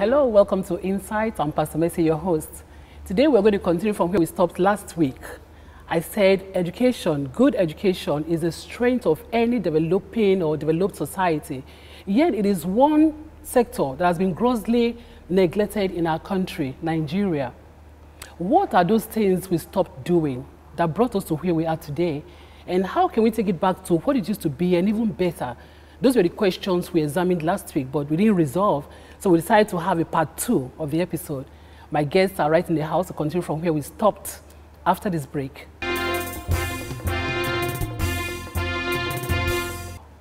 Hello, welcome to Insights. I'm Pastor Messi, your host. Today we're going to continue from where we stopped last week. I said education, good education, is the strength of any developing or developed society. Yet it is one sector that has been grossly neglected in our country, Nigeria. What are those things we stopped doing that brought us to where we are today? And how can we take it back to what it used to be and even better? Those were the questions we examined last week, but we didn't resolve. So we decided to have a part 2 of the episode. My guests are right in the house to continue from where we stopped after this break.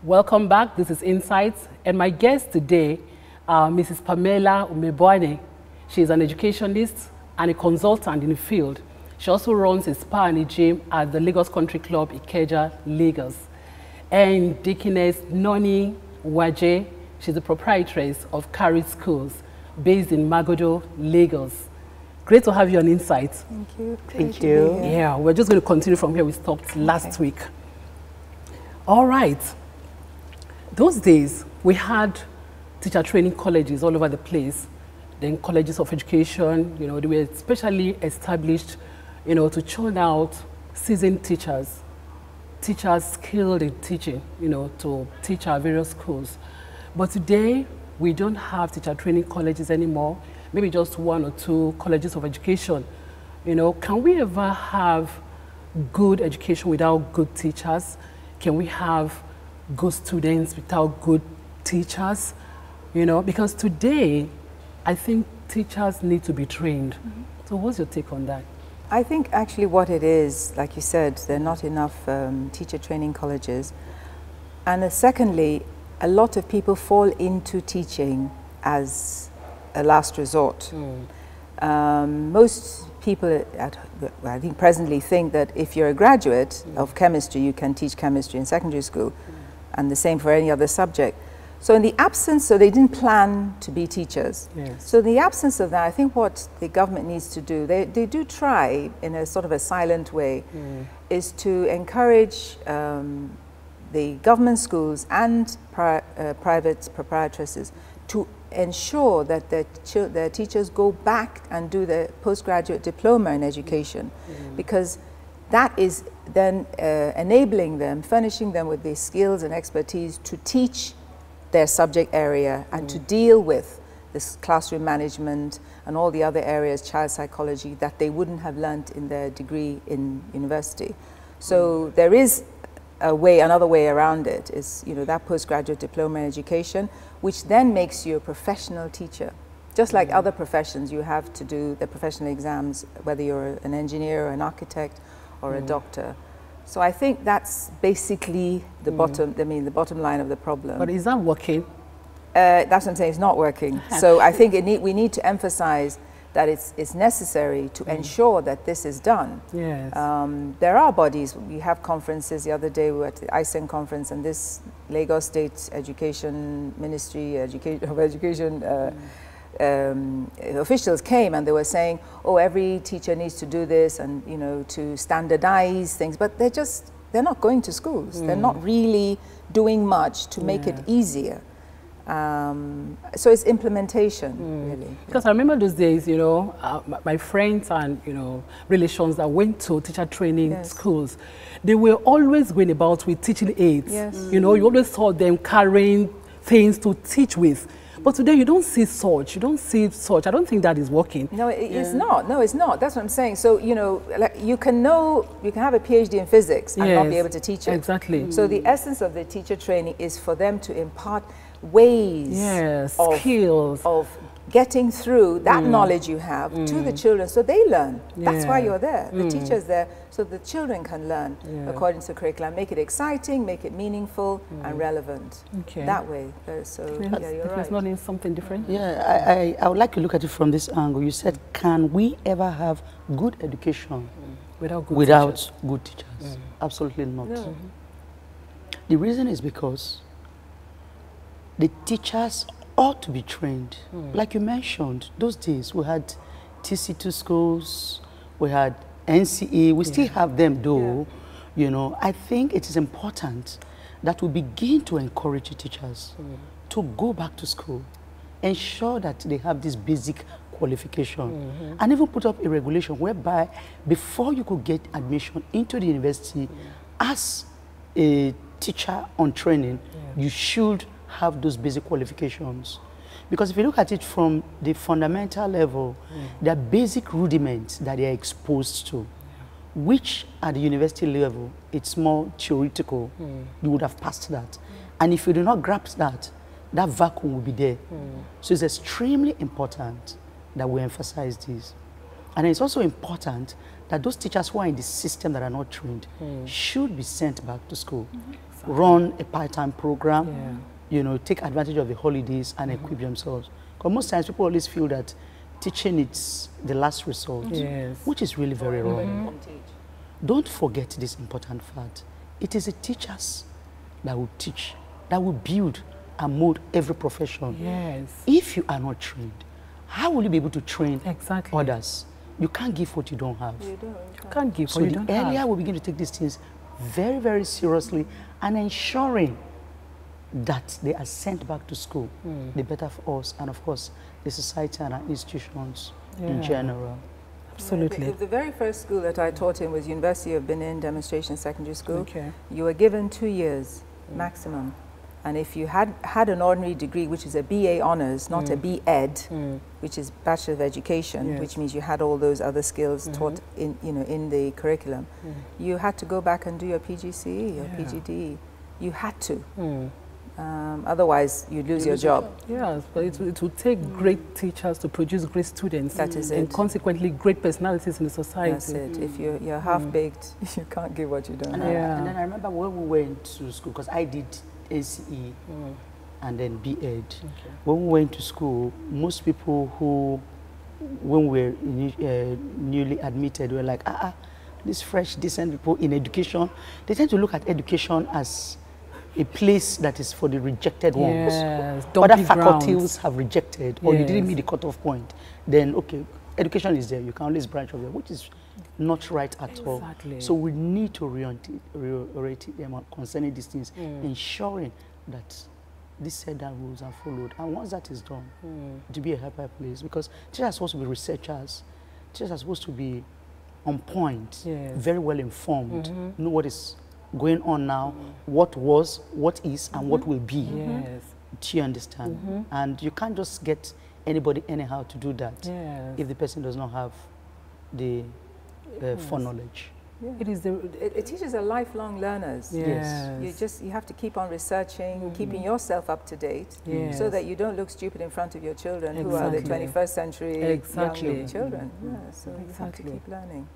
Welcome back. This is Insights. And my guests today are Mrs. Pamela Umebuani. She is an educationist and a consultant in the field. She also runs a spa and a gym at the Lagos Country Club, Ikeja, Lagos. And Deaconess Nonny Nwajei. She's the proprietress of Karis Schools, based in Magodo, Lagos. Great to have you on Insights. Thank you. Thank you. Yeah, we're just going to continue from where we stopped last week. All right. Those days, we had teacher training colleges all over the place. Then colleges of education, you know, they were specially established, you know, to churn out seasoned teachers, teachers skilled in teaching, you know, to teach our various schools. But today, we don't have teacher training colleges anymore, maybe just 1 or 2 colleges of education. You know, can we ever have good education without good teachers? Can we have good students without good teachers? You know, because today, I think teachers need to be trained. So what's your take on that? I think actually what it is, like you said, there are not enough teacher training colleges. And secondly, a lot of people fall into teaching as a last resort. Most people, I think presently, think that if you're a graduate of chemistry, you can teach chemistry in secondary school, and the same for any other subject. So in the absence, so they didn't plan to be teachers. Yes. So in the absence of that, I think what the government needs to do, they do try in a sort of a silent way, is to encourage the government schools and private proprietresses to ensure that their teachers go back and do their postgraduate diploma in education, because that is then enabling them, furnishing them with the skills and expertise to teach their subject area and to deal with this classroom management and all the other areas, child psychology, that they wouldn't have learnt in their degree in university. So there is a way, another way around it is, you know, that postgraduate diploma in education, which then makes you a professional teacher. Just like other professions, you have to do the professional exams, whether you're an engineer or an architect or a doctor. So I think that's basically the bottom, the bottom line of the problem. But is that working? That's what I'm saying, it's not working. So I think we need to emphasize that it's necessary to ensure that this is done. Yes. There are bodies, we have conferences. The other day we were at the ISEN conference, and this Lagos State Education Ministry of Education officials came and they were saying, oh, every teacher needs to do this and, you know, to standardize things, but they're not going to schools. They're not really doing much to make it easier. So it's implementation, really. Because I remember those days, you know, my friends and, you know, relations that went to teacher training schools, they were always going about with teaching aids. You know, you always saw them carrying things to teach with. But today you don't see such. You don't see such. I don't think that is working. No, it's not. No, it's not. That's what I'm saying. So, you know, like you can have a PhD in physics and not be able to teach it. Exactly. So the essence of the teacher training is for them to impart ways, skills of getting through that knowledge you have to the children, so they learn. That's why you're there. The teacher's there so the children can learn according to the curriculum. Make it exciting, make it meaningful and relevant. That way. So yeah, you're right. It's not in something different. Yeah, I would like to look at it from this angle. You said, can we ever have good education without good teachers? Absolutely not. No. The reason is because the teachers ought to be trained. Like you mentioned, those days we had TC2 schools, we had NCE, we still have them though. You know, I think it is important that we begin to encourage the teachers to go back to school, ensure that they have this basic qualification, and even put up a regulation whereby before you could get admission into the university as a teacher on training, you should have those basic qualifications. Because if you look at it from the fundamental level, there are basic rudiments that they are exposed to, which at the university level, it's more theoretical. You would have passed that. And if you do not grasp that, that vacuum will be there. So it's extremely important that we emphasize this. And it's also important that those teachers who are in the system that are not trained should be sent back to school, run a part-time program, you know, take advantage of the holidays and equip themselves. Because most times people always feel that teaching is the last resort, which is really very wrong. Don't forget this important fact. It is the teachers that will teach, that will build and mold every profession. If you are not trained, how will you be able to train others? You can't give what you don't have. You can't give what you don't have. So the earlier we begin to take these things very, very seriously and ensuring that they are sent back to school, the better for us and, of course, the society and our institutions in general. Absolutely. The very first school that I taught in was University of Benin Demonstration Secondary School. You were given 2 years maximum. And if you had an ordinary degree, which is a BA Honours, not a B.Ed, which is Bachelor of Education, which means you had all those other skills taught in, you know, in the curriculum, you had to go back and do your PGCE, your PGDE. You had to. Otherwise, you'd lose your job. Yes, but it will take great teachers to produce great students. That is it. And consequently, great personalities in the society. That's it. If you're half-baked, you can't give what you don't have. And then I remember when we went to school, because I did ACE and then B.Ed. When we went to school, most people who, when we were newly admitted, were like, these fresh, decent people in education, they tend to look at education as a place that is for the rejected ones. Other faculties have rejected, or you didn't meet the cutoff point. Then, okay, education is there. You can always branch off there, which is not right at all. So we need to reiterate them concerning these things, ensuring that these set down rules are followed. And once that is done, to be a hyper place, because teachers are supposed to be researchers, teachers are supposed to be on point, very well informed, know what is going on now, what was, what is, and what will be. Do you understand? And you can't just get anybody anyhow to do that if the person does not have the foreknowledge. Teachers are lifelong learners. You have to keep on researching, keeping yourself up to date, so that you don't look stupid in front of your children who are the 21st century young children. So you have to keep learning.